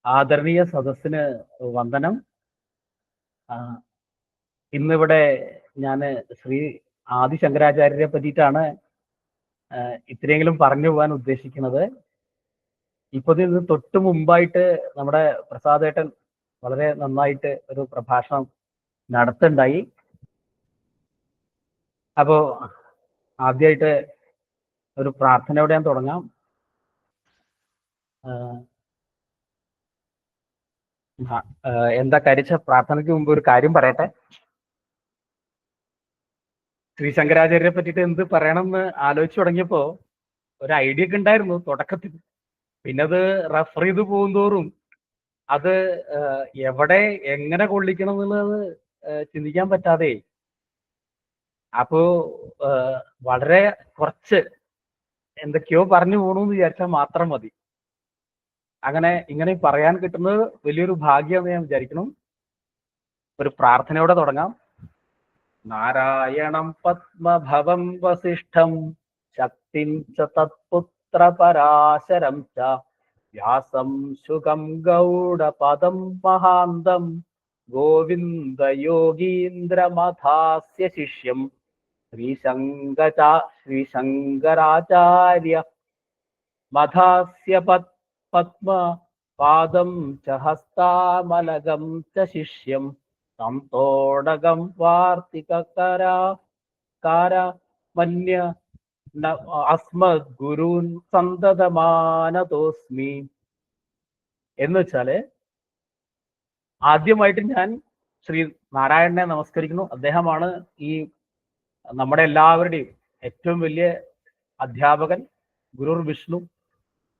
ആദരണീയ സദസ്സിന് വന്ദനം. ഇന്നിവിടെ ഞാൻ ശ്രീ ആദി ശങ്കരാചാര്യരെ പറ്റിയിട്ടാണ് ഇത്രയെങ്കിലും പറഞ്ഞു പോകാൻ ഉദ്ദേശിക്കുന്നത്. ഇതിന് തൊട്ട് മുമ്പായിട്ട് നമ്മുടെ പ്രസാദേട്ടൻ വളരെ നന്നായിട്ട് ഒരു പ്രഭാഷണം നടത്തുണ്ടായി. അപ്പോൾ ആദ്യമായിട്ട് ഒരു പ്രാർത്ഥനയോടെ ഞാൻ തുടങ്ങാം. എന്താ കരിച്ച പ്രാർത്ഥനയ്ക്ക് മുമ്പ് ഒരു കാര്യം പറയട്ടെ. ശ്രീ ശങ്കരാചാര്യരെ പറ്റിയിട്ട് എന്ത് പറയണം എന്ന് ആലോചിച്ചു തുടങ്ങിയപ്പോ ഒരു ഐഡിയ ഒക്കെ ഉണ്ടായിരുന്നു തുടക്കത്തിൽ. പിന്നെ അത് റെഫർ ചെയ്ത് പോകുന്തോറും അത് എവിടെ എങ്ങനെ കൊള്ളിക്കണം എന്നുള്ളത് ചിന്തിക്കാൻ പറ്റാതെ, അപ്പോ വളരെ കുറച്ച് എന്തൊക്കെയോ പറഞ്ഞു പോകണമെന്ന് വിചാരിച്ചാൽ മാത്രം മതി. ഇങ്ങനെ പറയാൻ കിട്ടുന്നത് വലിയൊരു ഭാഗ്യമെന്ന് ഞാൻ വിചാരിക്കണം. ഒരു പ്രാർത്ഥനയോടെ തുടങ്ങാം. നാരായണം പത്മഭവം വസിഷ്ഠം ശക്തിം ച തത്പുത്ര പരാശരം ച വ്യാസം ശുകം ഗൗഡപദം മഹാന്തം ഗോവിന്ദ യോഗീന്ദ്രമഥാസ്യ ശിഷ്യം ശ്രീശങ്കരാചാര്യ മഥാസ്യ പത്മ പാദം ച ഹസ്താമലകം ച ശിഷ്യം സംതോടകം വാർത്തികാര അസ്മദ് ഗുരുൻ സന്തതമാനതോസ്മി. എന്ന് വെച്ചാല് ആദ്യമായിട്ട് ഞാൻ ശ്രീ നാരായണനെ നമസ്കരിക്കുന്നു. അദ്ദേഹമാണ് ഈ നമ്മുടെ എല്ലാവരുടെയും ഏറ്റവും വലിയ അധ്യാപകൻ, ഗുരുർ വിഷ്ണു.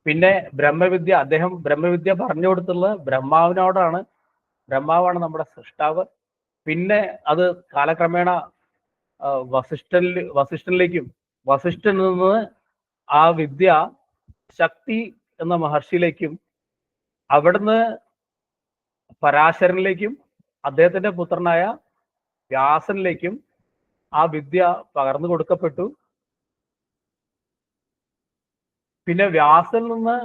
പിന്നെ ബ്രഹ്മവിദ്യ, അദ്ദേഹം ബ്രഹ്മവിദ്യ പറഞ്ഞു കൊടുത്തുള്ളത് ബ്രഹ്മാവിനോടാണ്. ബ്രഹ്മാവാണ് നമ്മുടെ സൃഷ്ടാവ്. പിന്നെ അത് കാലക്രമേണ വസിഷ്ഠനിലേക്കും, വസിഷ്ഠനിൽ നിന്ന് ആ വിദ്യ ശക്തി എന്ന മഹർഷിയിലേക്കും, അവിടുന്ന് പരാശരനിലേക്കും, അദ്ദേഹത്തിന്റെ പുത്രനായ വ്യാസനിലേക്കും ആ വിദ്യ പകർന്നു കൊടുക്കപ്പെട്ടു. പിന്നെ വ്യാസനിൽ നിന്ന്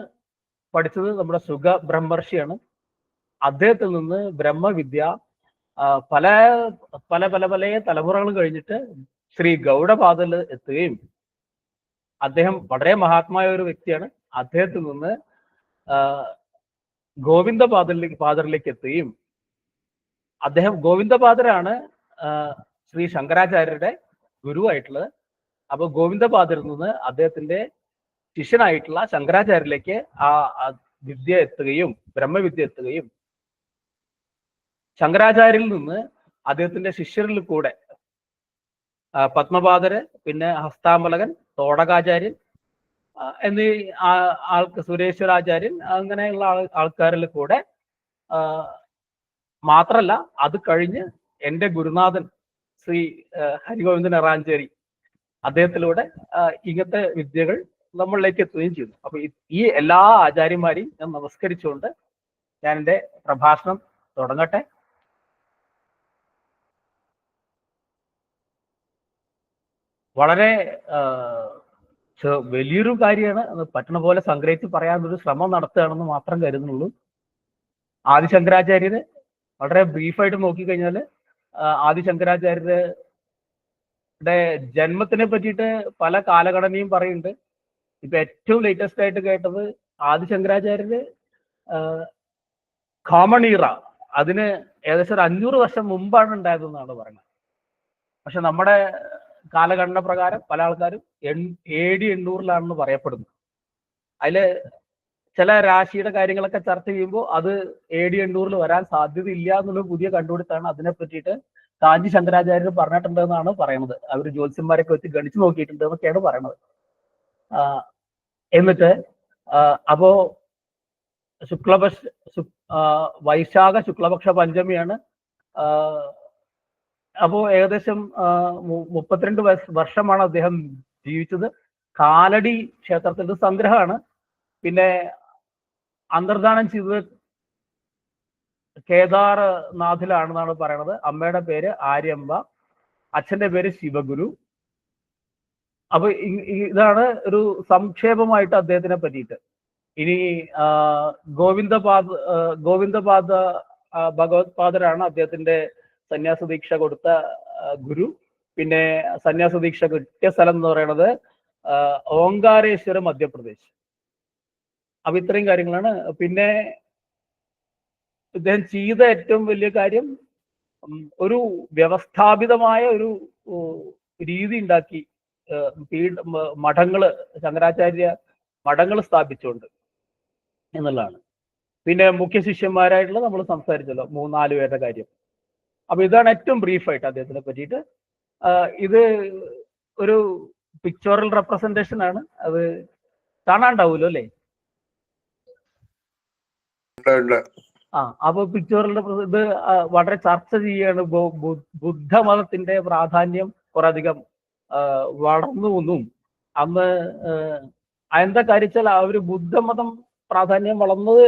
പഠിച്ചത് നമ്മുടെ സുഖ ബ്രഹ്മർഷിയാണ്. അദ്ദേഹത്തിൽ നിന്ന് ബ്രഹ്മവിദ്യ പല പല പല പല തലമുറകൾ കഴിഞ്ഞിട്ട് ശ്രീ ഗൗഡപാദരിൽ എത്തുകയും, അദ്ദേഹം വളരെ മഹാത്മായ ഒരു വ്യക്തിയാണ്. അദ്ദേഹത്തിൽ നിന്ന് ഗോവിന്ദപാദരിലേക്ക് എത്തുകയും, അദ്ദേഹം ഗോവിന്ദപാദരാണ് ശ്രീ ശങ്കരാചാര്യരുടെ ഗുരുവായിട്ടുള്ളത്. അപ്പൊ ഗോവിന്ദപാദരിൽ നിന്ന് അദ്ദേഹത്തിന്റെ ശിഷ്യനായിട്ടുള്ള ശങ്കരാചാര്യരിലേക്ക് ആ വിദ്യ എത്തുകയും, ബ്രഹ്മവിദ്യ എത്തുകയും, ശങ്കരാചാര്യരിൽ നിന്ന് അദ്ദേഹത്തിന്റെ ശിഷ്യരിൽ കൂടെ പത്മപാദര്, പിന്നെ ഹസ്താമലകൻ, തോടകാചാര്യൻ എന്നീ സുരേശ്വരാചാര്യൻ, അങ്ങനെയുള്ള ആൾക്കാരിൽ കൂടെ മാത്രല്ല, അത് കഴിഞ്ഞ് എൻ്റെ ഗുരുനാഥൻ ശ്രീ ഹരിഗോവിന്ദൻ എറാഞ്ചേരി, അദ്ദേഹത്തിലൂടെ ഇങ്ങനത്തെ വിദ്യകൾ നമ്മളിലേക്ക് എത്തുകയും ചെയ്തു. അപ്പൊ ഈ എല്ലാ ആചാര്യന്മാരെയും ഞാൻ നമസ്കരിച്ചുകൊണ്ട് ഞാൻ എൻ്റെ പ്രഭാഷണം തുടങ്ങട്ടെ. വളരെ വലിയൊരു കാര്യമാണ്. അത് പറ്റണ പോലെ സംഗ്രഹിച്ച് പറയാനൊരു ശ്രമം നടത്തുകയാണെന്ന് മാത്രം കരുതുന്നുള്ളൂ. ആദിശങ്കരാചാര്യര് വളരെ ബ്രീഫായിട്ട് നോക്കിക്കഴിഞ്ഞാൽ, ആദിശങ്കരാചാര്യരുടെ ജന്മത്തിനെ പറ്റിയിട്ട് പല കാലഘടനയും പറയുന്നുണ്ട്. ഇപ്പൊ ഏറ്റവും ലേറ്റസ്റ്റ് ആയിട്ട് കേട്ടത് ആദിശങ്കരാചാര്യര് കോമൺ ഈറ, അതിന് ഏകദേശം ഒരു 500 വർഷം മുമ്പാണ് ഉണ്ടായതെന്നാണ് പറയുന്നത്. പക്ഷെ നമ്മുടെ കാലഘടന പ്രകാരം പല ആൾക്കാരും AD 800-ലാണെന്ന് പറയപ്പെടുന്നു. അതില് ചില രാശിയുടെ കാര്യങ്ങളൊക്കെ ചർച്ച ചെയ്യുമ്പോൾ അത് AD 800-ൽ വരാൻ സാധ്യതയില്ല എന്നുള്ള പുതിയ കണ്ടുപിടുത്താണ്. അതിനെ പറ്റിയിട്ട് കാഞ്ചി ശങ്കരാചാര്യർ പറഞ്ഞിട്ടുണ്ടെന്നാണ് പറയുന്നത്. അവർ ജ്യോത്സ്യന്മാരൊക്കെ വെച്ച് ഗണിച്ചു നോക്കിയിട്ടുണ്ട് എന്നൊക്കെയാണ് പറയുന്നത്. എന്നിട്ട് അപ്പോ വൈശാഖ ശുക്ലപക്ഷ പഞ്ചമിയാണ്. അപ്പോ ഏകദേശം 32 വർഷമാണ് അദ്ദേഹം ജീവിച്ചത്. കാലടി ക്ഷേത്രത്തിന്റെ സംഗ്രഹമാണ്. പിന്നെ അന്തർദാനം ചെയ്തത് കേദാർനാഥിലാണെന്നാണ് പറയണത്. അമ്മയുടെ പേര് ആര്യമ്പ, അച്ഛന്റെ പേര് ശിവഗുരു. അപ്പൊ ഇതാണ് ഒരു സംക്ഷേപമായിട്ട് അദ്ദേഹത്തിനെ പറ്റിയിട്ട്. ഇനി ഗോവിന്ദപാദ ഭഗവത് പാദരാണ് അദ്ദേഹത്തിന്റെ സന്യാസ ദീക്ഷ കൊടുത്ത ഗുരു. പിന്നെ സന്യാസ ദീക്ഷ കിട്ടിയ സ്ഥലം എന്ന് പറയുന്നത് ഓങ്കാരേശ്വര, മധ്യപ്രദേശ്. അപ്പൊ ഇത്രയും കാര്യങ്ങളാണ്. പിന്നെ ഇദ്ദേഹം ചെയ്ത ഏറ്റവും വലിയ കാര്യം ഒരു വ്യവസ്ഥാപിതമായ ഒരു രീതി ഉണ്ടാക്കി മഠങ്ങള്, ശങ്കരാചാര്യ മഠങ്ങൾ സ്ഥാപിച്ചുകൊണ്ട് എന്നുള്ളതാണ്. പിന്നെ മുഖ്യ ശിഷ്യന്മാരായിട്ടുള്ള നമ്മൾ സംസാരിച്ചല്ലോ 3-4 പേരുടെ കാര്യം. അപ്പൊ ഇതാണ് ഏറ്റവും ബ്രീഫായിട്ട് അദ്ദേഹത്തിനെ പറ്റിയിട്ട്. ഇത് ഒരു പിക്ചോറൽ റെപ്രസെന്റേഷൻ ആണ്. അത് കാണാണ്ടാവൂലോ അല്ലേ? അപ്പൊ പിക്ചോറൽ ഇത് വളരെ ചർച്ച ചെയ്യാണ്. ബുദ്ധമതത്തിന്റെ പ്രാധാന്യം കുറേയധികം വളർന്നു വന്നും അന്ന് എന്താ കാര്യച്ചാൽ ആ ഒരു ബുദ്ധമതം പ്രാധാന്യം വളർന്നത്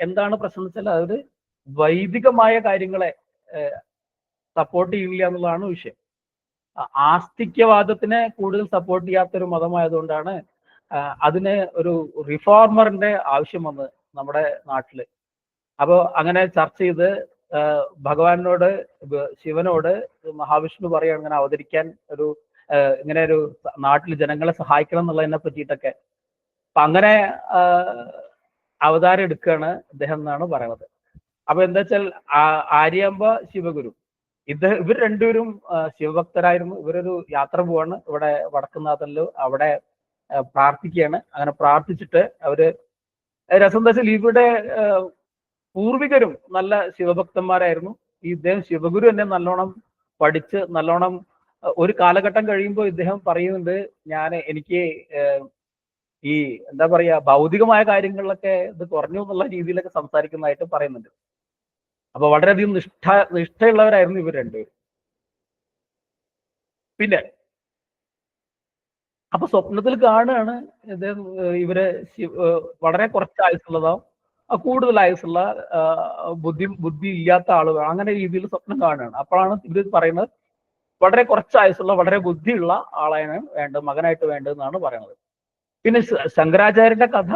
എന്താണ് പ്രശ്നം വെച്ചാൽ അത് വൈദികമായ കാര്യങ്ങളെ സപ്പോർട്ട് ചെയ്യില്ല എന്നുള്ളതാണ് വിഷയം. ആസ്തിക്യവാദത്തിനെ കൂടുതൽ സപ്പോർട്ട് ചെയ്യാത്തൊരു മതമായതുകൊണ്ടാണ് അതിന് ഒരു റിഫോർമറിന്റെ ആവശ്യം വന്ന് നമ്മുടെ നാട്ടില്. അപ്പോൾ അങ്ങനെ ചർച്ച ചെയ്ത് ഭഗവാനോട്, ശിവനോട് മഹാവിഷ്ണു പറയുകയാണ് ഇങ്ങനെ അവതരിക്കാൻ, ഇങ്ങനെ ഒരു നാട്ടിൽ ജനങ്ങളെ സഹായിക്കണം എന്നുള്ളതിനെ പറ്റിയിട്ടൊക്കെ. അപ്പൊ അങ്ങനെ അവതാരം എടുക്കുകയാണ് അദ്ദേഹം എന്നാണ് പറയുന്നത്. അപ്പൊ എന്താ വെച്ചാൽ ആര്യാമ്പ ശിവഗുരു, ഇവർ രണ്ടുപേരും ശിവഭക്തരായിരുന്നു. ഇവരൊരു യാത്ര പോവാണ് ഇവിടെ വടക്കുന്നാഥനില്, അവിടെ പ്രാർത്ഥിക്കുകയാണ്. അങ്ങനെ പ്രാർത്ഥിച്ചിട്ട് അവര് രസം എന്താ വെച്ചാൽ ഇവിടെ പൂർവികരും നല്ല ശിവഭക്തന്മാരായിരുന്നു. ഇദ്ദേഹം ശിവഗുരു തന്നെ നല്ലോണം പഠിച്ച് നല്ലോണം ഒരു കാലഘട്ടം കഴിയുമ്പോൾ ഇദ്ദേഹം പറയുന്നുണ്ട്, എനിക്ക് ഈ എന്താ പറയാ ഭൗതികമായ കാര്യങ്ങളിലൊക്കെ ഇത് കുറഞ്ഞു എന്നുള്ള രീതിയിലൊക്കെ സംസാരിക്കുന്നതായിട്ട് പറയുന്നുണ്ട്. അപ്പൊ വളരെയധികം നിഷ്ഠയുള്ളവരായിരുന്നു ഇവർ രണ്ടുപേരും. പിന്നെ അപ്പൊ സ്വപ്നത്തിൽ കാണുകയാണ് ഇദ്ദേഹം ഇവര് വളരെ കുറച്ച് ആയുസുള്ളതാവും, കൂടുതൽ ആയുസുള്ള ബുദ്ധി ഇല്ലാത്ത ആളുകൾ, അങ്ങനെ രീതിയിൽ സ്വപ്നം കാണുകയാണ്. അപ്പോഴാണ് ഇവർ പറയുന്നത് വളരെ കുറച്ച് ആയുസുള്ള വളരെ ബുദ്ധിയുള്ള ആളാണ് വേണ്ടത്, മകനായിട്ട് വേണ്ടതെന്നാണ് പറയുന്നത്. പിന്നെ ശങ്കരാചാര്യന്റെ കഥ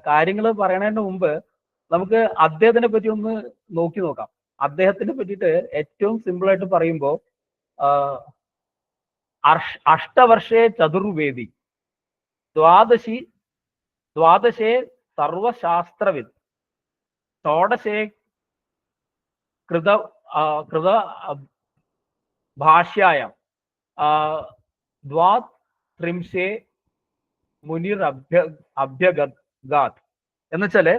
കാര്യങ്ങൾ പറയണതിന് മുമ്പ് നമുക്ക് അദ്ദേഹത്തിനെ പറ്റി ഒന്ന് നോക്കി നോക്കാം. അദ്ദേഹത്തിനെ പറ്റിയിട്ട് ഏറ്റവും സിമ്പിൾ ആയിട്ട് പറയുമ്പോൾ അഷ്ടവർഷേ ചതുർവേദി, ദ്വാദശേ സർവശാസ്ത്രവിദ്, ഷോഡശേ കൃത ഭാഷ്യായം, ദ്വാത്രിംശേ മുനിർ അഭ്യഗാത്. എന്നുവെച്ചാല്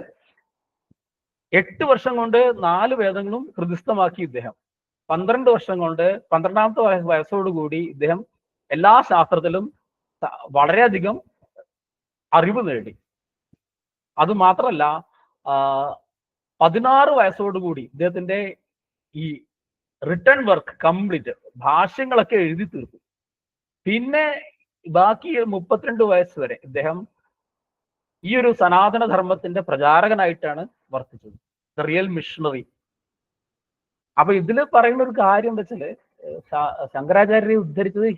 8 വർഷം കൊണ്ട് 4 വേദങ്ങളും ഹൃദിസ്ഥമാക്കി ഇദ്ദേഹം. 12 വർഷം കൊണ്ട് 12ാമത്തെ വയസ്സോടുകൂടി ഇദ്ദേഹം എല്ലാ ശാസ്ത്രത്തിലും വളരെയധികം അറിവ് നേടി. അതുമാത്രമല്ല 16 വയസ്സോടുകൂടി ഇദ്ദേഹത്തിന്റെ ഈ റിട്ടേൺ വർക്ക് കംപ്ലീറ്റ് ഭാഷ്യങ്ങളൊക്കെ എഴുതി തീർത്തു. പിന്നെ ബാക്കി 32 വയസ്സ് വരെ ഇദ്ദേഹം ഈ ഒരു സനാതന ധർമ്മത്തിന്റെ പ്രചാരകനായിട്ടാണ് വർത്തിച്ചത്, ദ റിയൽ മിഷണറി. അപ്പൊ ഇതില് പറയുന്ന ഒരു കാര്യം എന്താ വെച്ചാല് ശങ്കരാചാര്യരെ ഉദ്ധരിച്ചത്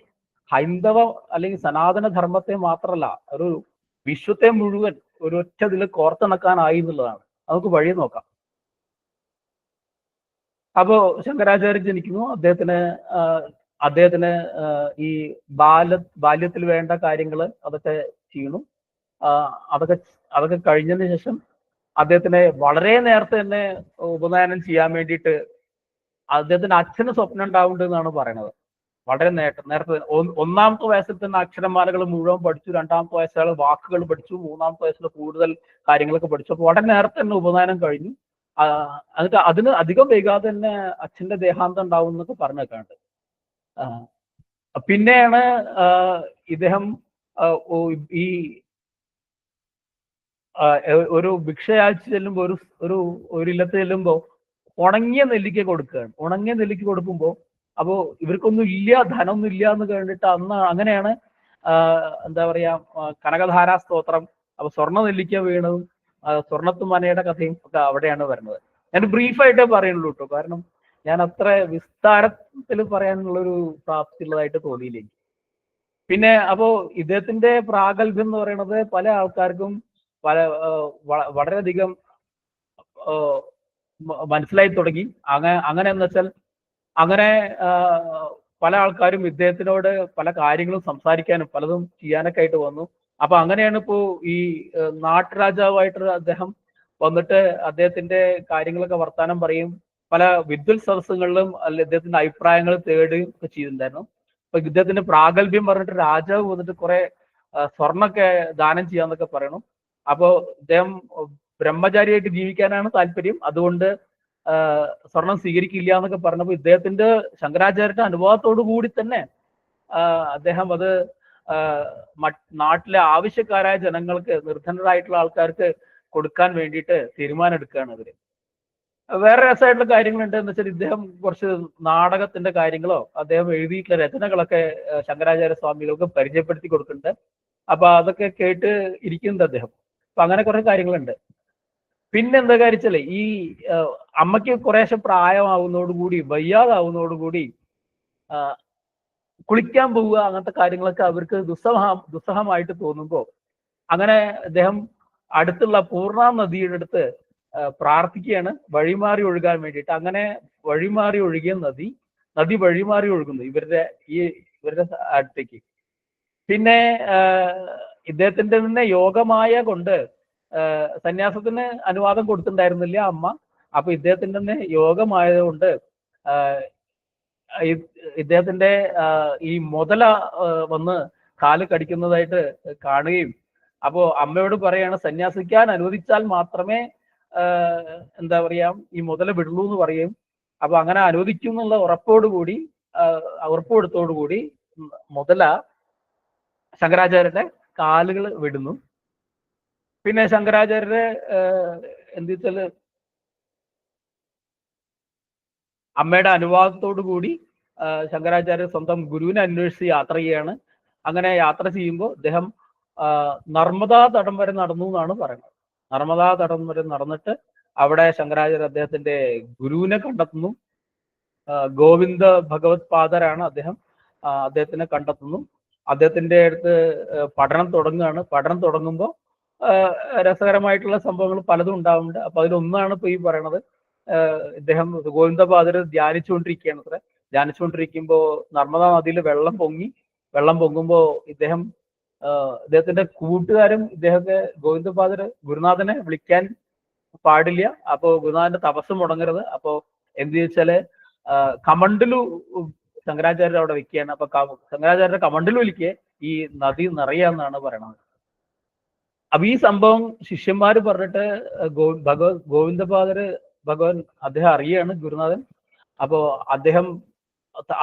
ഹൈന്ദവ അല്ലെങ്കിൽ സനാതന ധർമ്മത്തെ മാത്രമല്ല, ഒരു വിശ്വത്തെ മുഴുവൻ ഒരൊറ്റ ഇതിൽ കോർത്തിണക്കാനായി എന്നുള്ളതാണ്. നമുക്ക് വഴി നോക്കാം. അപ്പോ ശങ്കരാചാര്യർ ജനിക്കുന്നു. അദ്ദേഹത്തിന് ഈ ബാല്യത്തിൽ വേണ്ട കാര്യങ്ങൾ അതൊക്കെ ചെയ്യണം. അതൊക്കെ കഴിഞ്ഞതിന് ശേഷം അദ്ദേഹത്തിനെ വളരെ നേരത്തെ തന്നെ ഉപനയനം ചെയ്യാൻ വേണ്ടിയിട്ട് അദ്ദേഹത്തിന് അച്ഛന് സ്വപ്നം ഉണ്ടാവുന്നുണ്ട് എന്നാണ് പറയുന്നത്. വളരെ നേരത്തെ 1ാമത്തെ വയസ്സിൽ തന്നെ അക്ഷരമാലകൾ മുഴുവൻ പഠിച്ചു, 2ാമത്തെ വയസ്സിൽ വാക്കുകൾ പഠിച്ചു, 3ാമത്തെ വയസ്സിൽ കൂടുതൽ കാര്യങ്ങളൊക്കെ പഠിച്ചു. അപ്പോൾ വളരെ നേരത്തെ തന്നെ ഉപനയനം കഴിഞ്ഞു. എന്നിട്ട് അതിന് അധികം വൈകാതെ തന്നെ അച്ഛന്റെ ദേഹാന്തം ഉണ്ടാവും എന്നൊക്കെ പറഞ്ഞേക്കാണ്ട്. പിന്നെയാണ് ഇദ്ദേഹം ഈ ഒരു ഭിക്ഷയാഴ്ച ചെല്ലുമ്പോൾ ഒരു ഇല്ലത്ത് ചെല്ലുമ്പോൾ ഉണങ്ങിയ നെല്ലിക്ക കൊടുക്കുകയാണ്. ഉണങ്ങിയ നെല്ലിക്ക കൊടുക്കുമ്പോൾ അപ്പോൾ ഇവർക്കൊന്നും ഇല്ല, ധനമൊന്നും ഇല്ല എന്ന് കണ്ടിട്ട് അങ്ങനെയാണ് എന്താ പറയാ കനകധാരാ സ്തോത്രം, അപ്പൊ സ്വർണ്ണ നെല്ലിക്ക വീണതും സ്വർണ്ണത്തു മനയുടെ കഥയും ഒക്കെ അവിടെയാണ് വരുന്നത്. ഞാൻ ബ്രീഫായിട്ടേ പറയുള്ളൂ കേട്ടോ, കാരണം ഞാൻ അത്ര വിസ്താരത്തിൽ പറയാനുള്ളൊരു പ്രാപ്തി ഉള്ളതായിട്ട് തോന്നിയില്ല. പിന്നെ അപ്പോ ഇദ്ദേഹത്തിന്റെ പ്രാഗൽഭ്യം എന്ന് പറയുന്നത് പല ആൾക്കാർക്കും പല വളരെയധികം മനസ്സിലായി തുടങ്ങി. അങ്ങനെ എന്ന് വെച്ചാൽ അങ്ങനെ പല ആൾക്കാരും ഇദ്ദേഹത്തിനോട് പല കാര്യങ്ങളും സംസാരിക്കാനും പലതും ചെയ്യാനൊക്കെ ആയിട്ട് വന്നു. അപ്പൊ അങ്ങനെയാണ് ഇപ്പോ ഈ നാട്ടുരാജാവായിട്ട് അദ്ദേഹം വന്നിട്ട് അദ്ദേഹത്തിന്റെ കാര്യങ്ങളൊക്കെ വർത്താനം പറയും, പല വിദ്വൽ സദസ്സുകളിലും അല്ല ഇദ്ദേഹത്തിന്റെ അഭിപ്രായങ്ങൾ തേടുകയും ഒക്കെ ചെയ്തിട്ടുണ്ടായിരുന്നു. അപ്പൊ ഇദ്ദേഹത്തിന്റെ പ്രാഗൽഭ്യം പറഞ്ഞിട്ട് രാജാവ് വന്നിട്ട് കുറെ സ്വർണ്ണൊക്കെ ദാനം ചെയ്യാന്നൊക്കെ പറയണം. അപ്പോ ഇദ്ദേഹം ബ്രഹ്മചാരിയായിട്ട് ജീവിക്കാനാണ് താല്പര്യം, അതുകൊണ്ട് സ്വർണം സ്വീകരിക്കില്ല എന്നൊക്കെ പറഞ്ഞപ്പോ ഇദ്ദേഹത്തിന്റെ ശങ്കരാചാര്യന്റെ അനുഭവത്തോടു കൂടി തന്നെ അദ്ദേഹം അത് നാട്ടിലെ ആവശ്യക്കാരായ ജനങ്ങൾക്ക്, നിർധനരായിട്ടുള്ള ആൾക്കാർക്ക് കൊടുക്കാൻ വേണ്ടിയിട്ട് തീരുമാനം എടുക്കുകയാണ് അവര്. വേറെ രസമായിട്ടുള്ള കാര്യങ്ങളുണ്ട് എന്ന് വെച്ചാൽ ഇദ്ദേഹം കുറച്ച് നാടകത്തിന്റെ കാര്യങ്ങളോ അദ്ദേഹം എഴുതിയിട്ടുള്ള രചനകളൊക്കെ ശങ്കരാചാര്യ സ്വാമികൾക്ക് പരിചയപ്പെടുത്തി കൊടുക്കുന്നുണ്ട്. അപ്പൊ അതൊക്കെ കേട്ട് ഇരിക്കുന്നുണ്ട് അദ്ദേഹം. അപ്പൊ അങ്ങനെ കുറെ കാര്യങ്ങളുണ്ട്. പിന്നെ എന്താ കാര്യച്ചല്ലേ, ഈ അമ്മയ്ക്ക് കുറേശ്ശെ പ്രായമാവുന്നതോടുകൂടി, വയ്യാതാവുന്നതോടുകൂടി കുളിക്കാൻ പോവുക അങ്ങനത്തെ കാര്യങ്ങളൊക്കെ അവർക്ക് ദുസ്സഹമായിട്ട് തോന്നുമ്പോ അങ്ങനെ അദ്ദേഹം അടുത്തുള്ള പൂർണ്ണ നദിയുടെ അടുത്ത് പ്രാർത്ഥിക്കുകയാണ് വഴിമാറി ഒഴുകാൻ വേണ്ടിയിട്ട്. അങ്ങനെ വഴിമാറി ഒഴുകിയ നദി വഴിമാറി ഒഴുകുന്നു ഇവരുടെ അടുത്തേക്ക്. പിന്നെ ഇദ്ദേഹത്തിന്റെ തന്നെ യോഗമായ കൊണ്ട് സന്യാസത്തിന് അനുവാദം കൊടുത്തിട്ടുണ്ടായിരുന്നില്ല അമ്മ. അപ്പൊ ഇദ്ദേഹത്തിന്റെ തന്നെ യോഗമായതുകൊണ്ട് ഇദ്ദേഹത്തിന്റെ ഈ മുതല വന്ന് കാല് കടിക്കുന്നതായിട്ട് കാണുകയും, അപ്പോ അമ്മയോട് പറയാണ് സന്യാസിക്കാൻ അനുവദിച്ചാൽ മാത്രമേ എന്താ പറയാ ഈ മുതല വിടുള്ളൂ എന്ന് പറയും. അപ്പൊ അങ്ങനെ അനുവദിക്കും എന്നുള്ള ഉറപ്പ് കൊടുത്തോടുകൂടി മുതല ശങ്കരാചാര്യരുടെ കാലുകൾ വിടുന്നു. പിന്നെ ശങ്കരാചാര്യരെ എന്ത് വെച്ചാല് അമ്മയുടെ അനുവാദത്തോടു കൂടി ശങ്കരാചാര്യ സ്വന്തം ഗുരുവിനെ അന്വേഷിച്ച് യാത്ര ചെയ്യാണ്. അങ്ങനെ യാത്ര ചെയ്യുമ്പോൾ അദ്ദേഹം നർമ്മദാ തടം വരെ നടന്നു എന്നാണ് പറയുന്നത്. നർമ്മദാ തടം വരെ നടന്നിട്ട് അവിടെ ശങ്കരാചാര്യ അദ്ദേഹത്തിന്റെ ഗുരുവിനെ കണ്ടെത്തുന്നു. ഗോവിന്ദ ഭഗവത് പാദരാണ് അദ്ദേഹം. അദ്ദേഹത്തിനെ കണ്ടെത്തുന്നു. അദ്ദേഹത്തിന്റെ അടുത്ത് പഠനം തുടങ്ങുകയാണ്. പഠനം തുടങ്ങുമ്പോൾ രസകരമായിട്ടുള്ള സംഭവങ്ങൾ പലതും ഉണ്ടാവുന്നുണ്ട്. അപ്പൊ അതിലൊന്നാണ് ഇപ്പൊ ഈ പറയണത്. ഇദ്ദേഹം ഗോവിന്ദപാദര് ധ്യാനിച്ചുകൊണ്ടിരിക്കുകയാണ് അത്ര. ധ്യാനിച്ചുകൊണ്ടിരിക്കുമ്പോ നർമ്മദാ നദിയിൽ വെള്ളം പൊങ്ങുമ്പോ ഇദ്ദേഹത്തിന്റെ കൂട്ടുകാരും ഇദ്ദേഹത്തെ ഗോവിന്ദപാദര് ഗുരുനാഥനെ വിളിക്കാൻ പാടില്ല, അപ്പോ ഗുരുനാഥന്റെ തപസ് മുടങ്ങരുത്. അപ്പോ എന്ത് ചോദിച്ചാല് കമണ്ടലു ശങ്കരാചാര്യർ അവിടെ വെക്കുകയാണ്. അപ്പൊ ശങ്കരാചാര്യരുടെ കമണ്ടലു വിളിക്ക് ഈ നദി നിറയാന്നാണ് പറയണത്. അപ്പൊ ഈ സംഭവം ശിഷ്യന്മാര് പറഞ്ഞിട്ട് ഗോവിന്ദപാദര് ഭഗവാൻ അദ്ദേഹം അറിയാണ് ഗുരുനാഥൻ. അപ്പോ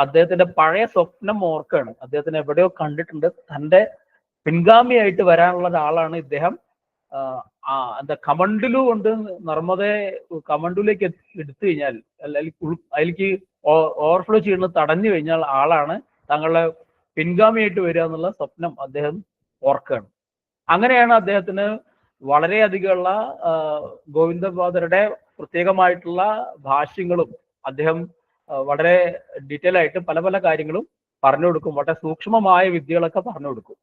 അദ്ദേഹത്തിന്റെ പഴയ സ്വപ്നം ഓർക്കാണ്. അദ്ദേഹത്തിന് എവിടെയോ കണ്ടിട്ടുണ്ട്, തന്റെ പിൻഗാമിയായിട്ട് വരാനുള്ള ഒരാളാണ് ഇദ്ദേഹം. എന്താ കമണ്ടലു കൊണ്ട് കമണ്ടലിലേക്ക് എടുത്തു കഴിഞ്ഞാൽ, അല്ലെങ്കിൽ അതിലേക്ക് ഓവർഫ്ലോ ചെയ്യുന്നത് തടഞ്ഞു കഴിഞ്ഞാൽ ആളാണ് തങ്ങളുടെ പിൻഗാമിയായിട്ട് വരിക എന്നുള്ള സ്വപ്നം അദ്ദേഹം ഓർക്കാണ്. അങ്ങനെയാണ് അദ്ദേഹത്തിന് വളരെയധികമുള്ള ഗോവിന്ദപാദരുടെ പ്രത്യേകമായിട്ടുള്ള ഭാഷ്യങ്ങളും അദ്ദേഹം വളരെ ഡീറ്റെയിൽ ആയിട്ട് പല പല കാര്യങ്ങളും പറഞ്ഞു കൊടുക്കും. വളരെ സൂക്ഷ്മമായ വിദ്യകളൊക്കെ പറഞ്ഞു കൊടുക്കും.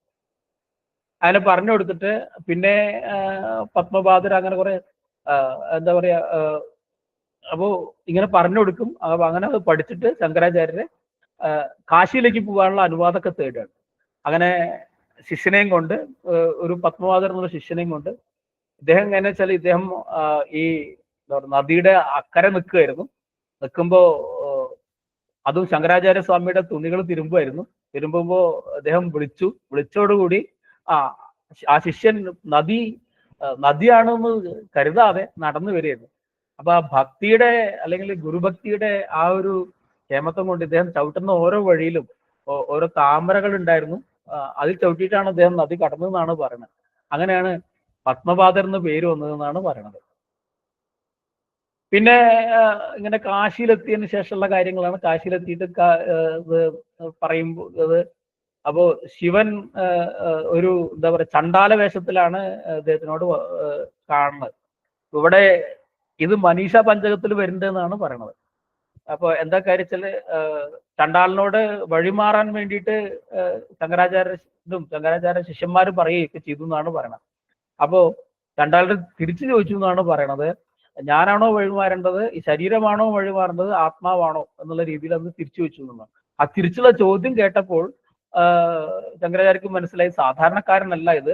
അങ്ങനെ പറഞ്ഞു കൊടുത്തിട്ട് പിന്നെ പത്മപാദർ അങ്ങനെ കുറെ എന്താ പറയാ അപ്പോ ഇങ്ങനെ പറഞ്ഞു കൊടുക്കും. അങ്ങനെ അത് പഠിച്ചിട്ട് ശങ്കരാചാര്യരെ കാശിയിലേക്ക് പോകാനുള്ള അനുവാദമൊക്കെ തേടുകയാണ്. അങ്ങനെ ശിഷ്യനെയും കൊണ്ട്, ഒരു പത്മപാദർ എന്നുള്ള ശിഷ്യനെയും കൊണ്ട് ഇദ്ദേഹം എങ്ങനെ വെച്ചാൽ ഇദ്ദേഹം ഈ നദിയുടെ അക്കരെ നിൽക്കുമായിരുന്നു. നിൽക്കുമ്പോ അതും ശങ്കരാചാര്യ സ്വാമിയുടെ തുണികൾ തിരുമ്പുമ്പോ അദ്ദേഹം വിളിച്ചോടുകൂടി ആ ശിഷ്യൻ നദിയാണെന്ന് കരുതാതെ നടന്നു വരികയായിരുന്നു. അപ്പൊ ആ ഭക്തിയുടെ അല്ലെങ്കിൽ ഗുരുഭക്തിയുടെ ആ ഒരു ക്ഷേമത്വം കൊണ്ട് ഇദ്ദേഹം ചവിട്ടുന്ന ഓരോ വഴിയിലും ഓരോ താമരകൾ ഉണ്ടായിരുന്നു. അതിൽ ചവിട്ടിയിട്ടാണ് അദ്ദേഹം നദി കടന്നതെന്നാണ് പറയുന്നത്. അങ്ങനെയാണ് പത്മപാദർ എന്ന് പേര് വന്നതെന്നാണ് പറയുന്നത്. പിന്നെ ഇങ്ങനെ കാശിയിലെത്തിയതിനു ശേഷമുള്ള കാര്യങ്ങളാണ്. കാശിയിലെത്തിയിട്ട് പറയുമ്പോൾ അപ്പോ ശിവൻ ഒരു എന്താ പറയുക ചണ്ടാല വേഷത്തിലാണ് അദ്ദേഹത്തിനോട് കാണുന്നത്. ഇവിടെ ഇത് മനീഷ പഞ്ചകത്തിൽ വരുന്നതെന്നാണ് പറയണത്. അപ്പൊ എന്താ കാര്യച്ചാല് ചണ്ടാലിനോട് വഴിമാറാൻ വേണ്ടിയിട്ട് ശങ്കരാചാര്യ ശിഷ്യന്മാരും പറയുകയൊക്കെ ചെയ്തു എന്നാണ് പറയണത്. അപ്പോ രണ്ടാളുടെ തിരിച്ചു ചോദിച്ചു എന്നാണ് പറയണത്. ഞാനാണോ വഴിമാറേണ്ടത്, ഈ ശരീരമാണോ വഴിമാറേണ്ടത്, ആത്മാവാണോ എന്നുള്ള രീതിയിൽ അത് തിരിച്ചു വെച്ചു എന്നാണ്. ആ തിരിച്ചുള്ള ചോദ്യം കേട്ടപ്പോൾ ശങ്കരാചാര്യക്ക് മനസ്സിലായി സാധാരണക്കാരനല്ല ഇത്.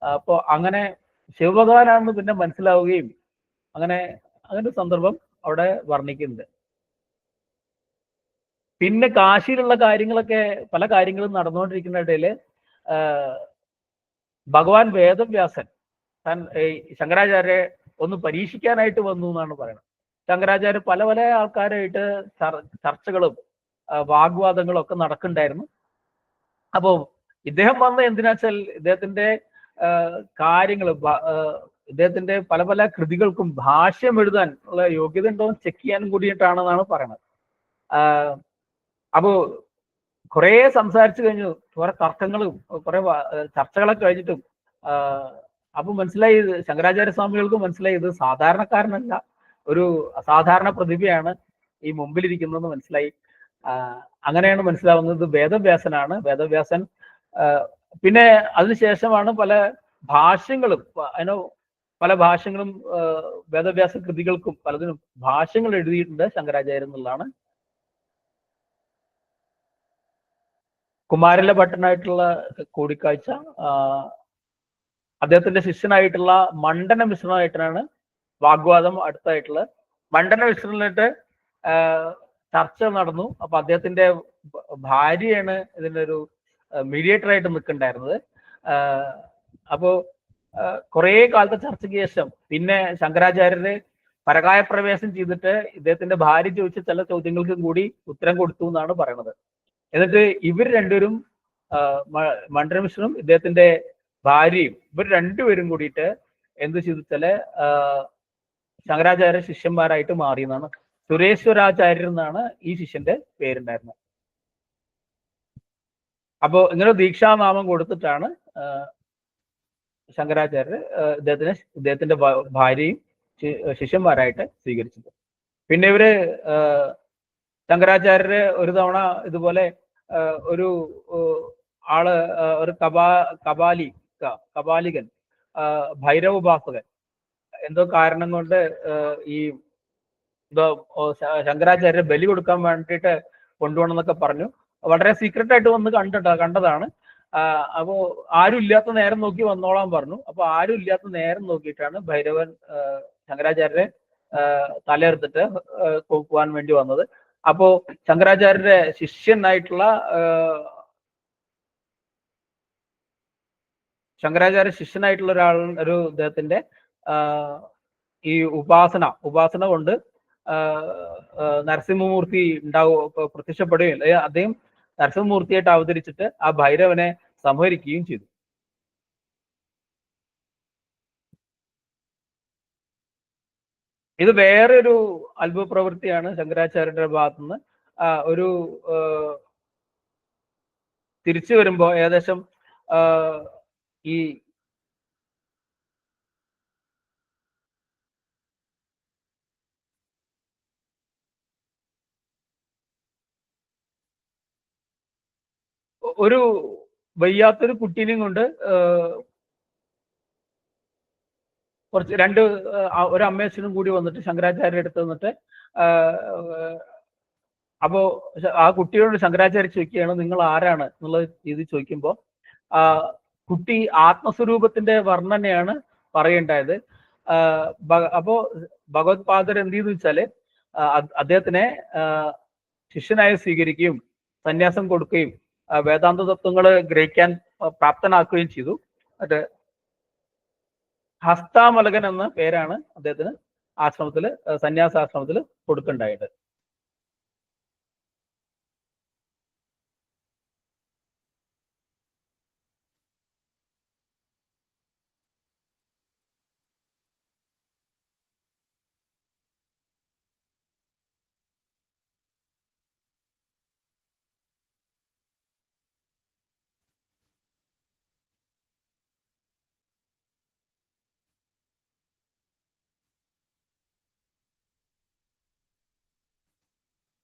അപ്പോ അങ്ങനെ ശിവഭഗവാനാണെന്ന് പിന്നെ മനസ്സിലാവുകയും അങ്ങനെ ഒരു സന്ദർഭം അവിടെ വർണ്ണിക്കുന്നുണ്ട്. പിന്നെ കാശിയിലുള്ള കാര്യങ്ങളൊക്കെ പല കാര്യങ്ങളും നടന്നുകൊണ്ടിരിക്കുന്ന ഇടയില് ഭഗവാൻ വേദവ്യാസൻ താൻ ശങ്കരാചാര്യെ ഒന്ന് പരീക്ഷിക്കാനായിട്ട് വന്നു എന്നാണ് പറയുന്നത്. ശങ്കരാചാര്യ പല പല ആൾക്കാരായിട്ട് ചർച്ചകളും വാഗ്വാദങ്ങളും ഒക്കെ നടക്കുന്നുണ്ടായിരുന്നു. അപ്പോ ഇദ്ദേഹം വന്ന എന്തിനാച്ചാൽ ഇദ്ദേഹത്തിന്റെ കാര്യങ്ങൾ, ഇദ്ദേഹത്തിന്റെ പല പല കൃതികൾക്കും ഭാഷ്യം എഴുതാൻ ഉള്ള യോഗ്യത ഉണ്ടോ എന്ന് ചെക്ക് ചെയ്യാനും കൂടിയിട്ടാണെന്നാണ് പറയുന്നത്. അപ്പോ കുറെ സംസാരിച്ചു കഴിഞ്ഞു, കുറെ തർക്കങ്ങളും കുറെ ചർച്ചകളൊക്കെ കഴിഞ്ഞിട്ടും അപ്പൊ മനസ്സിലായി, ശങ്കരാചാര്യ സ്വാമികൾക്ക് മനസ്സിലായി ഇത് സാധാരണക്കാരനല്ല, ഒരു അസാധാരണ പ്രതിഭയാണ് ഈ മുമ്പിലിരിക്കുന്നതെന്ന് മനസ്സിലായി. അങ്ങനെയാണ് മനസ്സിലാവുന്നത് വേദവ്യാസനാണ്. വേദവ്യാസൻ പിന്നെ അതിനുശേഷമാണ് പല ഭാഷ്യങ്ങളും, അതിനോ പല ഭാഷ്യങ്ങളും വേദവ്യാസ കൃതികൾക്കും പലതിനും ഭാഷ്യങ്ങൾ എഴുതിയിട്ടുണ്ട് ശങ്കരാചാര്യ എന്നുള്ളതാണ്. കുമാരല ഭട്ടനായിട്ടുള്ള കൂടിക്കാഴ്ച, അദ്ദേഹത്തിന്റെ ശിഷ്യനായിട്ടുള്ള മണ്ഡന മിശ്രനായിട്ടാണ് വാഗ്വാദം അടുത്തായിട്ടുള്ളത്. മണ്ഡന മിശ്രനായിട്ട് ചർച്ച നടന്നു. അപ്പൊ അദ്ദേഹത്തിന്റെ ഭാര്യയാണ് ഇതിന്റെ ഒരു മീഡിയേറ്റർ ആയിട്ട് നിൽക്കുന്നുണ്ടായിരുന്നത്. അപ്പോ കുറെ കാലത്തെ ചർച്ചയ്ക്ക് ശേഷം പിന്നെ ശങ്കരാചാര്യര് പരകായ പ്രവേശം ചെയ്തിട്ട് ഇദ്ദേഹത്തിന്റെ ഭാര്യ ചോദിച്ച ചില ചോദ്യങ്ങൾക്കും കൂടി ഉത്തരം കൊടുത്തു എന്നാണ് പറയുന്നത്. എന്നിട്ട് ഇവർ രണ്ടുപേരും, മണ്ഡന മിശ്രനും ഇദ്ദേഹത്തിന്റെ ഭാര്യയും, ഇവർ രണ്ടുപേരും കൂടിയിട്ട് എന്ത് ചെയ്തിച്ചാല് ശങ്കരാചാര്യ ശിഷ്യന്മാരായിട്ട് മാറി എന്നാണ്. സുരേശ്വരാചാര്യർ എന്നാണ് ഈ ശിഷ്യന്റെ പേരുണ്ടായിരുന്നത്. അപ്പോ ഇങ്ങനെ ദീക്ഷാനാമം കൊടുത്തിട്ടാണ് ശങ്കരാചാര്യർ ഇദ്ദേഹത്തിന്റെ ഭാര്യയും ശിഷ്യന്മാരായിട്ട് സ്വീകരിച്ചത്. പിന്നെ ഇവര് ശങ്കരാചാര്യര് ഒരു തവണ ഇതുപോലെ ഒരു ആള്, ഒരു കപാലികൻ, ഭൈരവോപാസകൻ എന്തോ കാരണം കൊണ്ട് ഈ എന്തോ ശങ്കരാചാര്യ ബലി കൊടുക്കാൻ വേണ്ടിയിട്ട് കൊണ്ടുപോകണം എന്നൊക്കെ പറഞ്ഞു. വളരെ സീക്രട്ട് ആയിട്ട് വന്ന് കണ്ടതാണ്. അപ്പോ ആരും ഇല്ലാത്ത നേരം നോക്കി വന്നോളാൻ പറഞ്ഞു. അപ്പൊ ആരും ഇല്ലാത്ത നേരം നോക്കിയിട്ടാണ് ഭൈരവൻ ശങ്കരാചാര്യരെ തലയെടുത്തിട്ട് പോകാൻ വേണ്ടി വന്നത്. അപ്പോ ശങ്കരാചാര്യരുടെ ശിഷ്യനായിട്ടുള്ള ഒരാൾ, ഒരു ഇദ്ദേഹത്തിന്റെ ഈ ഉപാസന കൊണ്ട് നരസിംഹമൂർത്തി പ്രത്യക്ഷപ്പെടുകയും അദ്ദേഹം നരസിംഹമൂർത്തിയായിട്ട് അവതരിച്ചിട്ട് ആ ഭൈരവനെ സംഹരിക്കുകയും ചെയ്തു. ഇത് വേറൊരു അത്ഭുത പ്രവൃത്തിയാണ് ശങ്കരാചാര്യരുടെ ഭാഗത്തുനിന്ന്. ഒരു തിരിച്ചു വരുമ്പോ ഏകദേശം ഈ ഒരു വയ്യാത്തൊരു കുട്ടീനെയും കൊണ്ട് കുറച്ച് ഒരു അമ്മയച്ഛനും കൂടി വന്നിട്ട് ശങ്കരാചാര്യ അടുത്ത് വന്നിട്ട് അപ്പോ ആ കുട്ടിയോട് ശങ്കരാചാര്യ ചോദിക്കുകയാണ്, നിങ്ങൾ ആരാണ് എന്നുള്ള രീതി ചോദിക്കുമ്പോൾ കുട്ടി ആത്മസ്വരൂപത്തിന്റെ വർണ്ണനയാണ് പറയേണ്ടായത്. അപ്പോ ഭഗവത് പാദർ എന്ത് ചെയ്തു വെച്ചാല് അദ്ദേഹത്തിനെ ശിഷ്യനായി സ്വീകരിക്കുകയും സന്യാസം കൊടുക്കുകയും വേദാന്ത തത്വങ്ങൾ ഗ്രഹിക്കാൻ പ്രാപ്തനാക്കുകയും ചെയ്തു. അത് ഹസ്താമലകൻ എന്ന പേരാണ് അദ്ദേഹത്തിന് സന്യാസാശ്രമത്തിൽ കൊടുക്കുന്നുണ്ടായത്.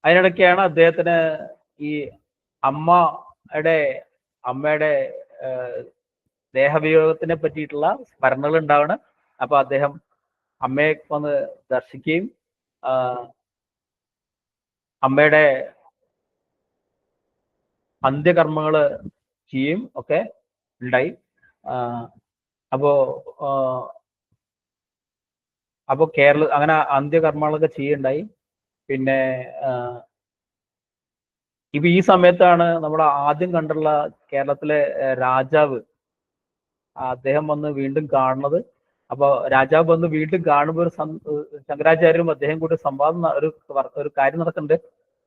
അതിനിടയ്ക്കാണ് അദ്ദേഹത്തിന് ഈ അമ്മയുടെ ദേഹവിയോഗത്തിനെ പറ്റിയിട്ടുള്ള സ്മരണകൾ ഉണ്ടാവണം. അപ്പൊ അദ്ദേഹം അമ്മയെ വന്ന് ദർശിക്കുകയും അമ്മയുടെ അന്ത്യകർമ്മങ്ങള് ചെയ്യും ഒക്കെ ഉണ്ടായി. അപ്പോ അങ്ങനെ അന്ത്യകർമ്മങ്ങളൊക്കെ ചെയ്യുണ്ടായി. പിന്നെ ഇപ്പൊ ഈ സമയത്താണ് നമ്മൾ ആദ്യം കണ്ടുള്ള കേരളത്തിലെ രാജാവ് അദ്ദേഹം വന്ന് വീണ്ടും കാണുന്നത്. അപ്പൊ രാജാവ് വന്ന് വീണ്ടും കാണുമ്പോൾ ശങ്കരാചാര്യരും അദ്ദേഹം കൂടി സംവാദം ഒരു കാര്യം നടക്കുന്നുണ്ട്.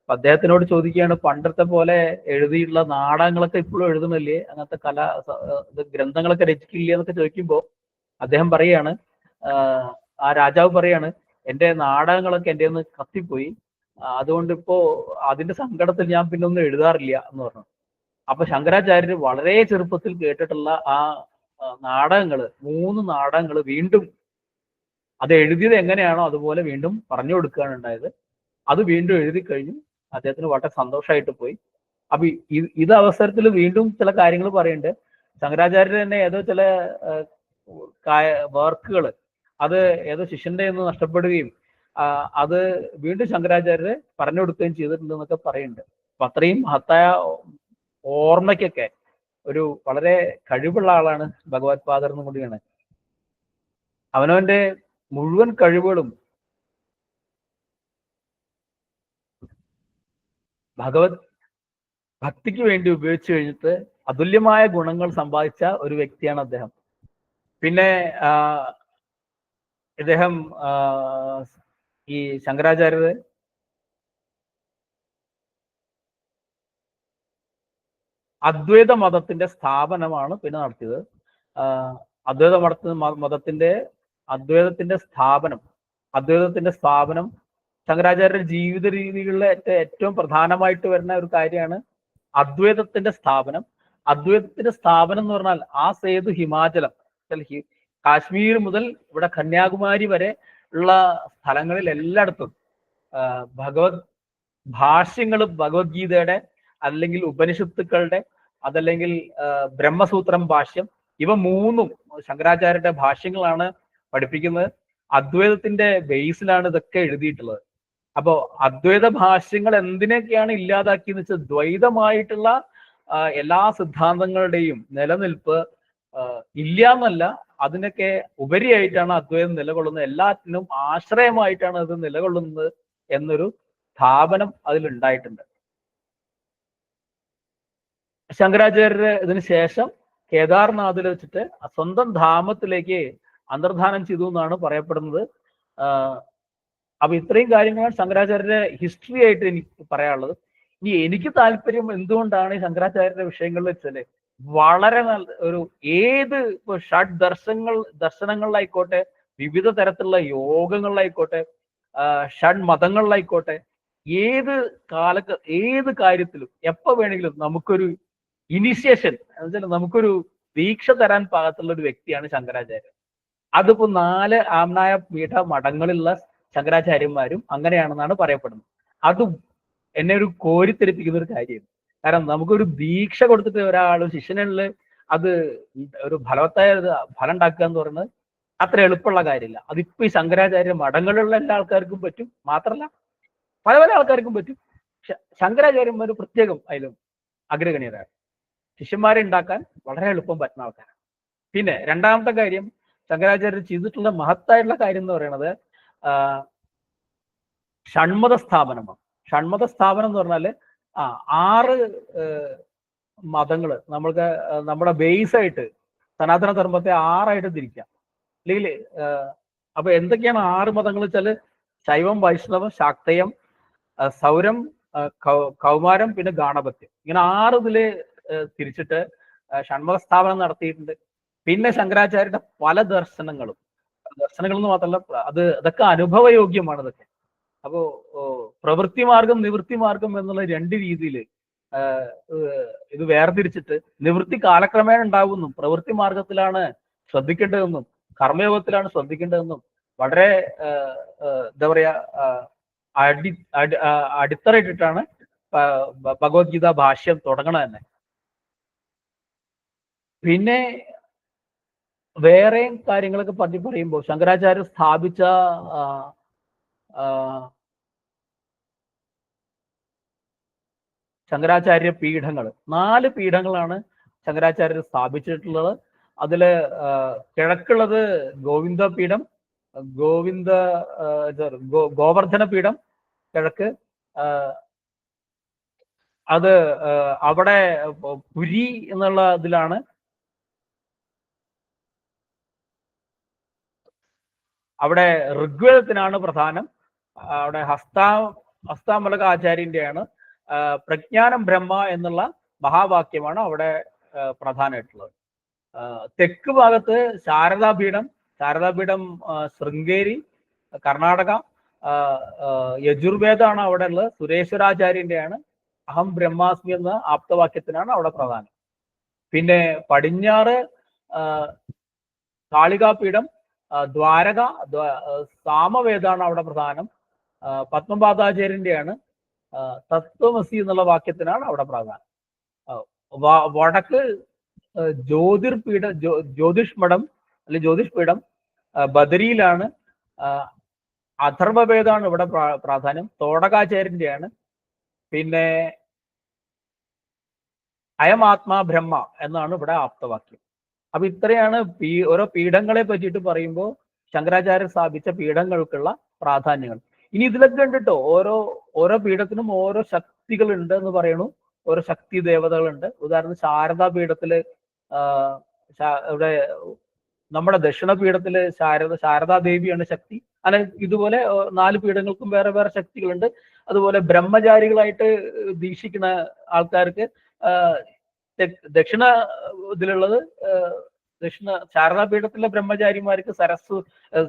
അപ്പൊ അദ്ദേഹത്തിനോട് ചോദിക്കുകയാണ്, പണ്ടത്തെ പോലെ എഴുതിയിട്ടുള്ള നാടകങ്ങളൊക്കെ ഇപ്പോഴും എഴുതുന്നില്ലേ, അങ്ങനത്തെ ഗ്രന്ഥങ്ങളൊക്കെ രചിക്കില്ലേ എന്നൊക്കെ ചോദിക്കുമ്പോ അദ്ദേഹം പറയാണ്, ആ രാജാവ് പറയാണ്, എന്റെ നാടകങ്ങളൊക്കെ എൻ്റെ ഒന്ന് കത്തിപ്പോയി, അതുകൊണ്ട് ഇപ്പോ അതിന്റെ സങ്കടത്തിൽ ഞാൻ പിന്നെ ഒന്നും എഴുതാറില്ല എന്ന് പറഞ്ഞു. അപ്പൊ ശങ്കരാചാര്യർ വളരെ ചെറുപ്പത്തിൽ കേട്ടിട്ടുള്ള ആ നാടകങ്ങള് 3 നാടകങ്ങള് വീണ്ടും അത് എഴുതിയത് എങ്ങനെയാണോ അതുപോലെ വീണ്ടും പറഞ്ഞു കൊടുക്കുകയാണ് ഉണ്ടായത്. അത് വീണ്ടും എഴുതി കഴിഞ്ഞു. അദ്ദേഹത്തിന് വളരെ സന്തോഷമായിട്ട് പോയി. അപ്പൊ ഇത് അവസരത്തിൽ വീണ്ടും ചില കാര്യങ്ങൾ പറയുന്നുണ്ട്. ശങ്കരാചാര്യർ തന്നെ ഏതോ ചില വർക്കുകൾ അത് ഏതോ ശിഷ്യന്റെ നിന്ന് നഷ്ടപ്പെടുകയും അത് വീണ്ടും ശങ്കരാചാര്യര് പറഞ്ഞു കൊടുക്കുകയും ചെയ്തിട്ടുണ്ട് എന്നൊക്കെ പറയുന്നുണ്ട്. അപ്പൊ അത്രയും മഹത്തായ ഓർമ്മയ്ക്കൊക്കെ ഒരു വളരെ കഴിവുള്ള ആളാണ് ഭഗവത് പാദർ എന്നും കൂടിയാണ്. അവനവന്റെ മുഴുവൻ കഴിവുകളും ഭഗവത് ഭക്തിക്ക് വേണ്ടി ഉപയോഗിച്ചു കഴിഞ്ഞിട്ട് അതുല്യമായ ഗുണങ്ങൾ സമ്പാദിച്ച ഒരു വ്യക്തിയാണ് അദ്ദേഹം. പിന്നെ ഇദ്ദേഹം ഈ ശങ്കരാചാര്യര് അദ്വൈത മതത്തിന്റെ സ്ഥാപനമാണ് പിന്നെ നടത്തിയത്. അദ്വൈതത്തിന്റെ സ്ഥാപനം ശങ്കരാചാര്യരുടെ ജീവിത രീതികളിലെ ഏറ്റവും പ്രധാനമായിട്ട് വരുന്ന ഒരു കാര്യമാണ് അദ്വൈതത്തിന്റെ സ്ഥാപനം. അദ്വൈതത്തിന്റെ സ്ഥാപനം എന്ന് പറഞ്ഞാൽ ആ സേതു ഹിമാചലം, കാശ്മീർ മുതൽ ഇവിടെ കന്യാകുമാരി വരെ ഉള്ള സ്ഥലങ്ങളിൽ എല്ലായിടത്തും ഭഗവത് ഭാഷ്യങ്ങളും ഭഗവത്ഗീതയുടെ അല്ലെങ്കിൽ ഉപനിഷത്തുക്കളുടെ അതല്ലെങ്കിൽ ബ്രഹ്മസൂത്രം ഭാഷ്യം, ഇവ 3ഉം ശങ്കരാചാര്യരുടെ ഭാഷ്യങ്ങളാണ് പഠിപ്പിക്കുന്നത്. അദ്വൈതത്തിന്റെ ബേസിലാണ് ഇതൊക്കെ എഴുതിയിട്ടുള്ളത്. അപ്പോ അദ്വൈത ഭാഷ്യങ്ങൾ എന്തിനൊക്കെയാണ് ഇല്ലാതാക്കിയെന്ന് വെച്ചാൽ ദ്വൈതമായിട്ടുള്ള എല്ലാ സിദ്ധാന്തങ്ങളുടെയും നിലനിൽപ്പ് ഇല്ല എന്നല്ല, അതിനൊക്കെ ഉപരിയായിട്ടാണ് അദ്വൈതം നിലകൊള്ളുന്നത്, എല്ലാറ്റിനും ആശ്രയമായിട്ടാണ് അത് നിലകൊള്ളുന്നത് എന്നൊരു സ്ഥാപനം അതിലുണ്ടായിട്ടുണ്ട്. ശങ്കരാചാര്യര് ഇതിനു ശേഷം കേദാർനാഥിൽ വെച്ചിട്ട് സ്വന്തം ധാമത്തിലേക്ക് അന്തർധാനം ചെയ്തു എന്നാണ് പറയപ്പെടുന്നത്. അപ്പൊ ഇത്രയും കാര്യങ്ങളാണ് ശങ്കരാചാര്യരുടെ ഹിസ്റ്ററി ആയിട്ട് എനിക്ക് പറയാനുള്ളത്. ഇനി എനിക്ക് താല്പര്യം എന്തുകൊണ്ടാണ് ഈ ശങ്കരാചാര്യരുടെ വിഷയങ്ങളിൽ വെച്ചാല് വളരെ നല്ല ഒരു ഏത് ഇപ്പൊ ദർശനങ്ങളിലായിക്കോട്ടെ, വിവിധ തരത്തിലുള്ള യോഗങ്ങളിലായിക്കോട്ടെ, ഷഡ് മതങ്ങളിലായിക്കോട്ടെ, ഏത് കാര്യത്തിലും എപ്പോ വേണമെങ്കിലും നമുക്കൊരു ഇനിഷ്യേഷൻ എന്നുവെച്ചാൽ നമുക്കൊരു ദീക്ഷ തരാൻ പാകത്തുള്ള ഒരു വ്യക്തിയാണ് ശങ്കരാചാര്യർ. അതിപ്പോ 4 ആമ്നായ പീഠ മഠങ്ങളിലുള്ള ശങ്കരാചാര്യന്മാരും അങ്ങനെയാണെന്നാണ് പറയപ്പെടുന്നത്. അതും എന്നെ ഒരു കോരിത്തെരിപ്പിക്കുന്ന ഒരു കാര്യമാണ്. കാരണം നമുക്കൊരു ദീക്ഷ കൊടുത്തിട്ട് ഒരാളും ശിഷ്യനുള്ളിൽ അത് ഒരു ഫലവത്തായ ഫലം ഉണ്ടാക്കുക എന്ന് പറയുന്നത് അത്ര എളുപ്പമുള്ള കാര്യമില്ല. അതിപ്പോ ഈ ശങ്കരാചാര്യ മഠങ്ങളിലുള്ള എല്ലാ ആൾക്കാർക്കും പറ്റും, മാത്രമല്ല പല പല ആൾക്കാർക്കും പറ്റും. ശങ്കരാചാര്യന്മാർ പ്രത്യേകം അതിലും അഗ്രഗണ്യരാണ്. ശിഷ്യന്മാരെ ഉണ്ടാക്കാൻ വളരെ എളുപ്പം പറ്റുന്ന ആൾക്കാരാണ്. പിന്നെ രണ്ടാമത്തെ കാര്യം, ശങ്കരാചാര്യർ ചെയ്തിട്ടുള്ള മഹത്തായിട്ടുള്ള കാര്യം എന്ന് പറയുന്നത് ഷൺമത സ്ഥാപനമാണ്. ഷൺമത സ്ഥാപനം എന്ന് പറഞ്ഞാല് 6 മതങ്ങള് നമ്മൾക്ക് നമ്മുടെ ബേസ് ആയിട്ട് സനാതന ധർമ്മത്തെ 6ആയിട്ട് തിരിക്കാം. അല്ലെങ്കിൽ അപ്പൊ എന്തൊക്കെയാണ് 6 മതങ്ങൾ വെച്ചാല് ശൈവം, വൈഷ്ണവം, ശാക്തയം, സൗരം, കൗമാരം, പിന്നെ ഗാണപത്യം. ഇങ്ങനെ 6 ഇതില് തിരിച്ചിട്ട് ഷൺമത സ്ഥാപനം നടത്തിയിട്ടുണ്ട്. പിന്നെ ശങ്കരാചാര്യരുടെ പല ദർശനങ്ങൾ എന്ന് മാത്രമല്ല, അതൊക്കെ അനുഭവയോഗ്യമാണ്. ഇതൊക്കെ അപ്പോ പ്രവൃത്തി മാർഗം, നിവൃത്തി മാർഗം എന്നുള്ള 2 രീതിയിൽ ഇത് വേർതിരിച്ചിട്ട് നിവൃത്തി കാലക്രമേണ ഉണ്ടാവുന്നു, പ്രവൃത്തി മാർഗത്തിലാണ് ശ്രദ്ധിക്കേണ്ടതെന്നും കർമ്മയോഗത്തിലാണ് ശ്രദ്ധിക്കേണ്ടതെന്നും വളരെ എന്താ പറയാ അടിത്തറയിട്ടിട്ടാണ് ഭഗവത്ഗീത ഭാഷ്യം തുടങ്ങണത് തന്നെ. പിന്നെ ശങ്കരാചാര്യരുടെ 6 മതങ്ങളും ശൈവം, വൈഷ്ണവം, ശാക്തയം, സൗരം, കൗമാരം, പിന്നെ ഗാണപത്യം. ഇങ്ങനെ 6 ഇതില് തിരിച്ചിട്ട് ഷൺമത സ്ഥാപനം നടത്തിയിട്ടുണ്ട്. പിന്നെ ശങ്കരാചാര്യരുടെ പല ദർശനങ്ങൾ എന്ന് മാത്രമല്ല, അതൊക്കെ അനുഭവയോഗ്യമാണ്. ഇതൊക്കെ അപ്പോ പ്രവൃത്തി മാർഗം, നിവൃത്തി മാർഗം എന്നുള്ള 2 രീതിയിൽ ഇത് വേർതിരിച്ചിട്ട് നിവൃത്തി കാലക്രമേണ ഉണ്ടാവുന്നു, പ്രവൃത്തി മാർഗത്തിലാണ് ശ്രദ്ധിക്കേണ്ടതെന്നും കർമ്മയോഗത്തിലാണ് ശ്രദ്ധിക്കേണ്ടതെന്നും വളരെ അടിത്തറയിട്ടിട്ടാണ് ഭഗവത്ഗീത ഭാഷ്യം തുടങ്ങണത് തന്നെ. വേറെയും കാര്യങ്ങളൊക്കെ പറ്റി പറയുമ്പോൾ ശങ്കരാചാര്യ സ്ഥാപിച്ച ശങ്കരാചാര്യ പീഠങ്ങൾ 4 പീഠങ്ങളാണ് ശങ്കരാചാര്യർ സ്ഥാപിച്ചിട്ടുള്ളത്. അതില് കിഴക്കുള്ളത് ഗോവിന്ദ പീഠം, ഗോവിന്ദ ഗോവർദ്ധന പീഠം കിഴക്ക്. അത് അവിടെ പുരി എന്നുള്ള ഇതിലാണ്. അവിടെ ഋഗ്വേദത്തിനാണ് പ്രധാനം. അവിടെ ഹസ്താമലക ആചാര്യന്റെയാണ് പ്രജ്ഞാനം ബ്രഹ്മ എന്നുള്ള മഹാവാക്യമാണ് അവിടെ പ്രധാനമായിട്ടുള്ളത്. തെക്ക് ഭാഗത്ത് ശാരദാപീഠം ശൃംഗേരി കർണാടക. യജുർവേദമാണ് അവിടെ ഉള്ളത്. സുരേശ്വരാചാര്യന്റെയാണ് അഹം ബ്രഹ്മാസ്മി എന്ന ആപ്തവാക്യത്തിനാണ് അവിടെ പ്രധാനം. പിന്നെ പടിഞ്ഞാറ് കാളികാപീഠം ദ്വാരക സാമവേദാണ് അവിടെ പ്രധാനം. പത്മപാദാചാര്യന്റെയാണ് തത്വമസി എന്നുള്ള വാക്യത്തിനാണ് അവിടെ പ്രധാനം. വടക്ക് ജ്യോതിഷ് മഠം അല്ലെങ്കിൽ ജ്യോതിഷ് പീഠം ബദരിയിലാണ്. അഥർവവേദാണ് ഇവിടെ പ്രാധാന്യം. തോടകാചാര്യന്റെയാണ്. പിന്നെ അയമാത്മാ ബ്രഹ്മ എന്നാണ് ഇവിടെ ആപ്തവാക്യം. അപ്പൊ ഇത്രയാണ് ഓരോ പീഠങ്ങളെ പറ്റിയിട്ട് പറയുമ്പോൾ ശങ്കരാചാര്യ സ്ഥാപിച്ച പീഠങ്ങൾക്കുള്ള പ്രാധാന്യങ്ങൾ. ഇനി ഇതിലൊക്കെ കണ്ടിട്ടോ ഓരോ പീഠത്തിനും ഓരോ ശക്തികളുണ്ട് എന്ന് പറയണു. ഓരോ ശക്തി ദേവതകളുണ്ട്. ഉദാഹരണം ശാരദാ പീഠത്തില് ഇവിടെ നമ്മുടെ ദക്ഷിണപീഠത്തില് ശാരദാദേവിയാണ് ശക്തി. അങ്ങനെ ഇതുപോലെ 4 പീഠങ്ങൾക്കും വേറെ വേറെ ശക്തികളുണ്ട്. അതുപോലെ ബ്രഹ്മചാരികളായിട്ട് ദീക്ഷിക്കുന്ന ആൾക്കാർക്ക് ദക്ഷിണ ഇതിലുള്ളത് ശാരദാപീഠത്തിലെ ബ്രഹ്മചാരിമാർക്ക്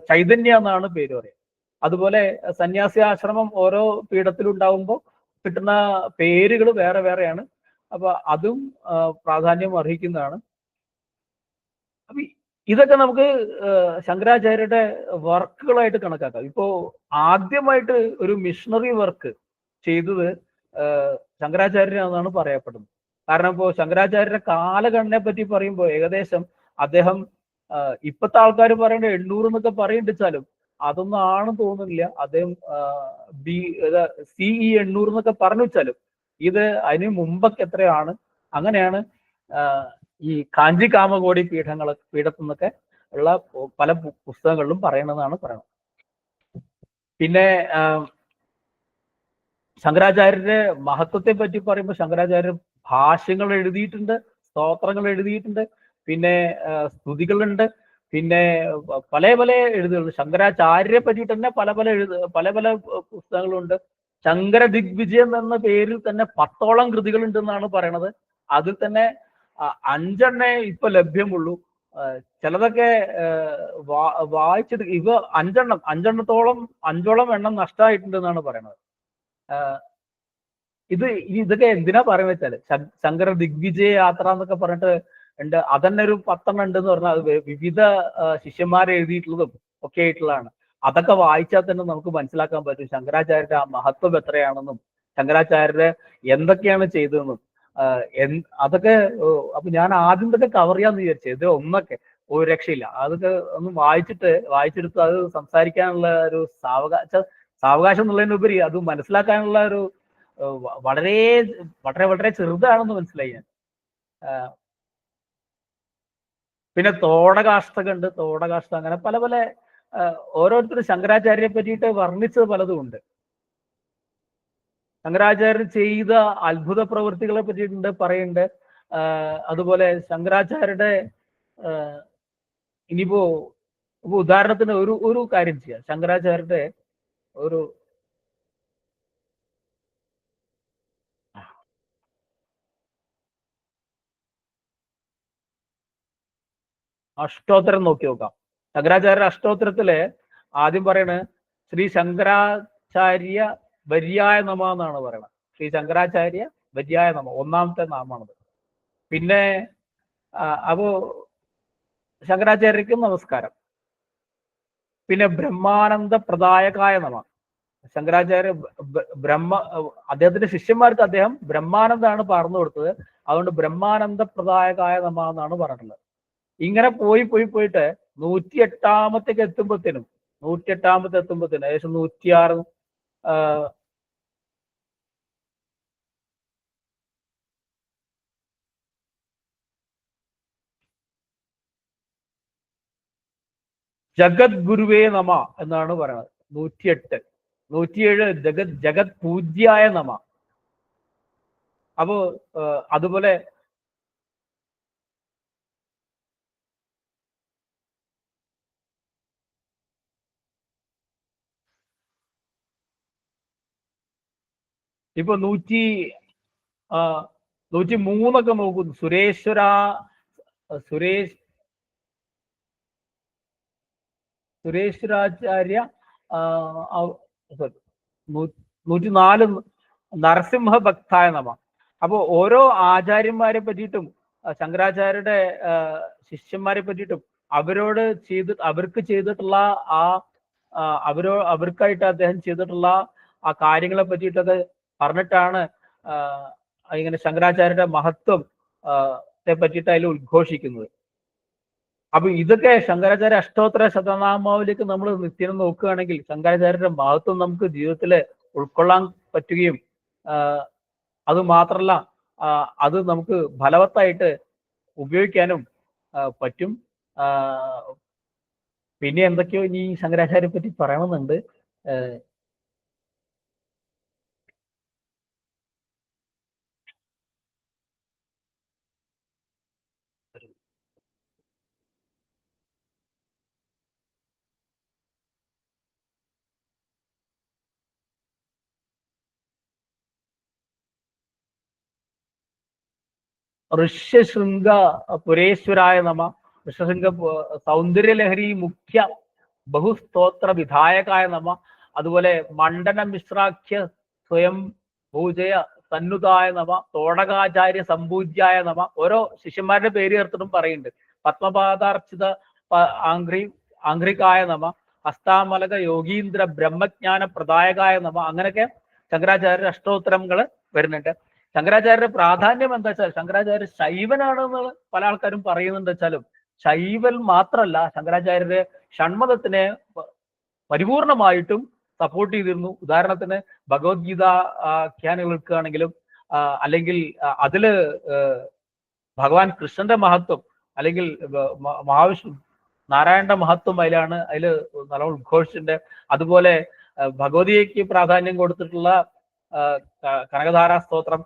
ചൈതന്യ എന്നാണ് പേര് പറയുക. അതുപോലെ സന്യാസി ആശ്രമം ഓരോ പീഠത്തിലുണ്ടാവുമ്പോൾ കിട്ടുന്ന പേരുകൾ വേറെ വേറെയാണ്. അപ്പൊ അതും പ്രാധാന്യം അർഹിക്കുന്നതാണ്. അപ്പൊ ഇതൊക്കെ നമുക്ക് ശങ്കരാചാര്യരുടെ വർക്കുകളായിട്ട് കണക്കാക്കാം. ഇപ്പോ ആദ്യമായിട്ട് ഒരു മിഷണറി വർക്ക് ചെയ്തത് ശങ്കരാചാര്യനാണെന്നാണ് പറയപ്പെടുന്നത്. കാരണം ഇപ്പോ ശങ്കരാചാര്യരുടെ കാലഘടനയെ പറ്റി പറയുമ്പോൾ ഏകദേശം അദ്ദേഹം ഇപ്പോഴത്തെ ആൾക്കാർ പറയേണ്ട 800 എന്നൊക്കെ പറയുന്നുണ്ടെച്ചാലും അതൊന്നും ആണെന്ന് തോന്നുന്നില്ല. അദ്ദേഹം CE 800 എന്നൊക്കെ പറഞ്ഞു വെച്ചാലും ഇത് അതിന് മുമ്പൊക്കെ എത്രയാണ്. അങ്ങനെയാണ് ഈ കാഞ്ചി കാമകോടി പീഠത്തു നിന്നൊക്കെ ഉള്ള പല പുസ്തകങ്ങളിലും പറയണമെന്നാണ് പറയുന്നത്. പിന്നെ ശങ്കരാചാര്യരുടെ മഹത്വത്തെ പറ്റി പറയുമ്പോൾ ശങ്കരാചാര്യർ ഭാഷ്യങ്ങൾ എഴുതിയിട്ടുണ്ട്, സ്തോത്രങ്ങൾ എഴുതിയിട്ടുണ്ട്, പിന്നെ സ്തുതികളുണ്ട്, പിന്നെ പല പല എഴുതുകളുണ്ട്. ശങ്കരാചാര്യരെ പറ്റിയിട്ട് തന്നെ പല പല പുസ്തകങ്ങളുണ്ട്. ശങ്കര ദിഗ്വിജയം എന്ന പേരിൽ തന്നെ 10ഓളം കൃതികൾ ഉണ്ടെന്നാണ് പറയണത്. അതിൽ തന്നെ 5 ഇപ്പൊ ലഭ്യമുള്ളൂ. ചിലതൊക്കെ വായിച്ചത് ഇവ 5 എണ്ണം നഷ്ടമായിട്ടുണ്ട് എന്നാണ് പറയണത്. ഇതൊക്കെ എന്തിനാ പറയുന്നത് വെച്ചാല് ശങ്കര ദിഗ്വിജയ യാത്ര എന്നൊക്കെ പറഞ്ഞിട്ട് ഉണ്ട്. അതന്നെ ഒരു 10 ഉണ്ടെന്ന് പറഞ്ഞാൽ അത് വിവിധ ശിഷ്യന്മാരെ എഴുതിയിട്ടുള്ളതും ഒക്കെ ആയിട്ടുള്ളതാണ്. അതൊക്കെ വായിച്ചാൽ തന്നെ നമുക്ക് മനസ്സിലാക്കാൻ പറ്റും ശങ്കരാചാര്യരുടെ ആ മഹത്വം എത്രയാണെന്നും ശങ്കരാചാര്യര് എന്തൊക്കെയാണ് ചെയ്തതെന്നും. അതൊക്കെ അപ്പൊ ഞാൻ ആദ്യം ഇതൊക്കെ കവർ ചെയ്യാന്ന് വിചാരിച്ചു. ഇത് ഒന്നൊക്കെ ഒരു രക്ഷയില്ല. അതൊക്കെ ഒന്ന് വായിച്ചെടുത്ത് അത് സംസാരിക്കാനുള്ള ഒരു സാവകാശം എന്നുള്ളതിനുപരി അത് മനസ്സിലാക്കാനുള്ള ഒരു വളരെ വളരെ വളരെ ചെറുതാണെന്ന് മനസ്സിലായി ഞാൻ. പിന്നെ തോടകാഷ്ടകുണ്ട്. അങ്ങനെ പല പല ഓരോരുത്തരും ശങ്കരാചാര്യരെ പറ്റിയിട്ട് വർണ്ണിച്ചത് പലതും ഉണ്ട്. ശങ്കരാചാര്യർ ചെയ്ത അത്ഭുത പ്രവൃത്തികളെ പറ്റിയിട്ടുണ്ട് പറയുന്നുണ്ട്. അതുപോലെ ശങ്കരാചാര്യരുടെ ഇനിയിപ്പോ ഉദാഹരണത്തിന് ഒരു കാര്യം ചെയ്യാം. ശങ്കരാചാര്യരുടെ ഒരു അഷ്ടോത്തരം നോക്കി നോക്കാം. ശങ്കരാചാര്യ അഷ്ടോത്തരത്തില് ആദ്യം പറയണ ശ്രീ ശങ്കരാചാര്യ വര്യായ നമ എന്നാണ് പറയണത്. ശ്രീ ശങ്കരാചാര്യ വര്യായ നമ 1ാമത്തെ നാമാണത്. പിന്നെ അപ്പോ ശങ്കരാചാര്യക്കും നമസ്കാരം. പിന്നെ ബ്രഹ്മാനന്ദ പ്രദായകായ നമ. ശങ്കരാചാര്യ അദ്ദേഹത്തിന്റെ ശിഷ്യന്മാർക്ക് അദ്ദേഹം ബ്രഹ്മാനന്ദാണ് പറഞ്ഞു കൊടുത്തത്. അതുകൊണ്ട് ബ്രഹ്മാനന്ദ പ്രദായകായ നമ എന്നാണ് പറഞ്ഞിട്ടുള്ളത്. ഇങ്ങനെ പോയിട്ട് 108 എത്തുമ്പോഴത്തേനും ഏകദേശം 106 ജഗത് ഗുരുവേ നമ എന്നാണ് പറയുന്നത്. 108. 107 ജഗത് പൂജ്യായ നമ. അപ്പോ അതുപോലെ ഇപ്പൊ 103 നോക്കുന്നു. സുരേശ്വരാചാര്യ 104 നരസിംഹ ഭക്തായ നമ. അപ്പോ ഓരോ ആചാര്യന്മാരെ പറ്റിയിട്ടും ശങ്കരാചാര്യരുടെ ശിഷ്യന്മാരെ പറ്റിയിട്ടും അവർക്ക് ചെയ്തിട്ടുള്ള അവർക്കായിട്ട് അദ്ദേഹം ചെയ്തിട്ടുള്ള ആ കാര്യങ്ങളെ പറ്റിയിട്ടൊക്കെ പറഞ്ഞിട്ടാണ് ഇങ്ങനെ ശങ്കരാചാര്യരുടെ മഹത്വം പറ്റിയിട്ട് അതിൽ ഉദ്ഘോഷിക്കുന്നത്. അപ്പൊ ഇതൊക്കെ ശങ്കരാചാര്യ അഷ്ടോത്തര ശതനാമാവിലേക്ക് നമ്മൾ നിത്യം നോക്കുകയാണെങ്കിൽ ശങ്കരാചാര്യരുടെ മഹത്വം നമുക്ക് ജീവിതത്തിൽ ഉൾക്കൊള്ളാൻ പറ്റുകയും അത് മാത്രമല്ല അത് നമുക്ക് ഫലവത്തായിട്ട് ഉപയോഗിക്കാനും പറ്റും. പിന്നെ എന്തൊക്കെയോ ഇനി ശങ്കരാചാര്യെ പറ്റി പറയണമെന്നുണ്ട്. ഋഷ്യശൃംഗ പുരേശ്വരായ നമ. ഋഷ്യശൃംഗ സൗന്ദര്യലഹരി മുഖ്യ ബഹുസ്തോത്ര വിധായകായ നമ. അതുപോലെ മണ്ഡന മിശ്രാഖ്യ സ്വയം ഭൂജയ സന്നുതായ നമ. തോടകാചാര്യ സമ്പൂജ്യായ നമ. ഓരോ ശിഷ്യന്മാരുടെ പേര് ചേർത്തിട്ടും പറയുന്നുണ്ട്. പത്മപാദാർച്ചിത ആംഘ്രികായ നമ. ഹസ്താമലക യോഗീന്ദ്ര ബ്രഹ്മജ്ഞാന പ്രദായകായ നമ. അങ്ങനെയൊക്കെ ശങ്കരാചാര്യ അഷ്ടോത്തരങ്ങൾ വരുന്നുണ്ട്. ശങ്കരാചാര്യരുടെ പ്രാധാന്യം എന്താ വെച്ചാൽ ശങ്കരാചാര്യ ശൈവനാണെന്ന് പല ആൾക്കാരും പറയുന്നുണ്ട് വെച്ചാലും ശൈവൻ മാത്രമല്ല ശങ്കരാചാര്യര് ഷൺമതത്തിനെ പരിപൂർണമായിട്ടും സപ്പോർട്ട് ചെയ്തിരുന്നു. ഉദാഹരണത്തിന് ഭഗവത്ഗീത ആഖ്യാനം കേൾക്കുകയാണെങ്കിലും അല്ലെങ്കിൽ അതില് ഭഗവാൻ കൃഷ്ണന്റെ മഹത്വം അല്ലെങ്കിൽ മഹാവിഷ്ണു നാരായണന്റെ മഹത്വം അതിൽ നല്ല ഉദ്ഘോഷിച്ചിട്ടുണ്ട്. അതുപോലെ ഭഗവതിക്ക് പ്രാധാന്യം കൊടുത്തിട്ടുള്ള കനകധാരാ സ്തോത്രം,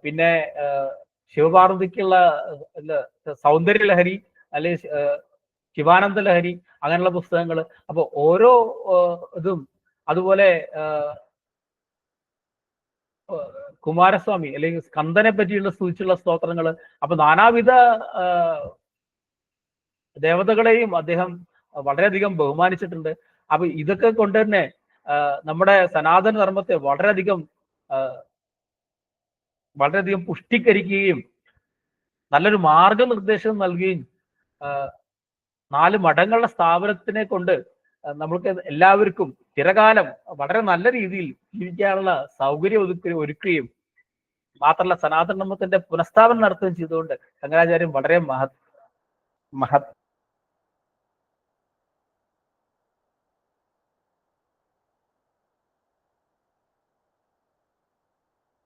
പിന്നെ ശിവപാർവതിക്കുള്ള സൗന്ദര്യ ലഹരി അല്ലെങ്കിൽ ശിവാനന്ദ ലഹരി, അങ്ങനെയുള്ള പുസ്തകങ്ങൾ. അപ്പൊ ഓരോ ഇതും അതുപോലെ കുമാരസ്വാമി അല്ലെങ്കിൽ സ്കന്ദനെ പറ്റിയുള്ള സൂചിച്ചുള്ള സ്തോത്രങ്ങൾ. അപ്പൊ നാനാവിധ ദേവതകളെയും അദ്ദേഹം വളരെയധികം ബഹുമാനിച്ചിട്ടുണ്ട്. അപ്പൊ ഇതൊക്കെ കൊണ്ട് തന്നെ നമ്മുടെ സനാതന ധർമ്മത്തെ വളരെയധികം പുഷ്ടികരിക്കുകയും നല്ലൊരു മാർഗനിർദ്ദേശം നൽകുകയും 4 മഠങ്ങളുടെ സ്ഥാപനത്തിനെ കൊണ്ട് നമ്മൾക്ക് എല്ലാവർക്കും ചിരകാലം വളരെ നല്ല രീതിയിൽ ജീവിക്കാനുള്ള സൗകര്യം ഒരുക്കുകയും മാത്രമല്ല സനാതന ധർമ്മത്തിന്റെ പുനഃസ്ഥാപനം നടത്തുകയും ചെയ്തുകൊണ്ട് ശങ്കരാചാര്യം വളരെ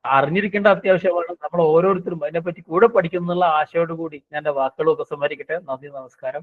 അറിഞ്ഞിരിക്കേണ്ട അത്യാവശ്യമാണ്. നമ്മൾ ഓരോരുത്തരും അതിനെപ്പറ്റി കൂടെ പഠിക്കുന്നുള്ള ആശയോട് കൂടി ഞാൻ എൻ്റെ വാക്കുകൾ ഉപസംഹരിക്കട്ടെ. നന്ദി, നമസ്കാരം.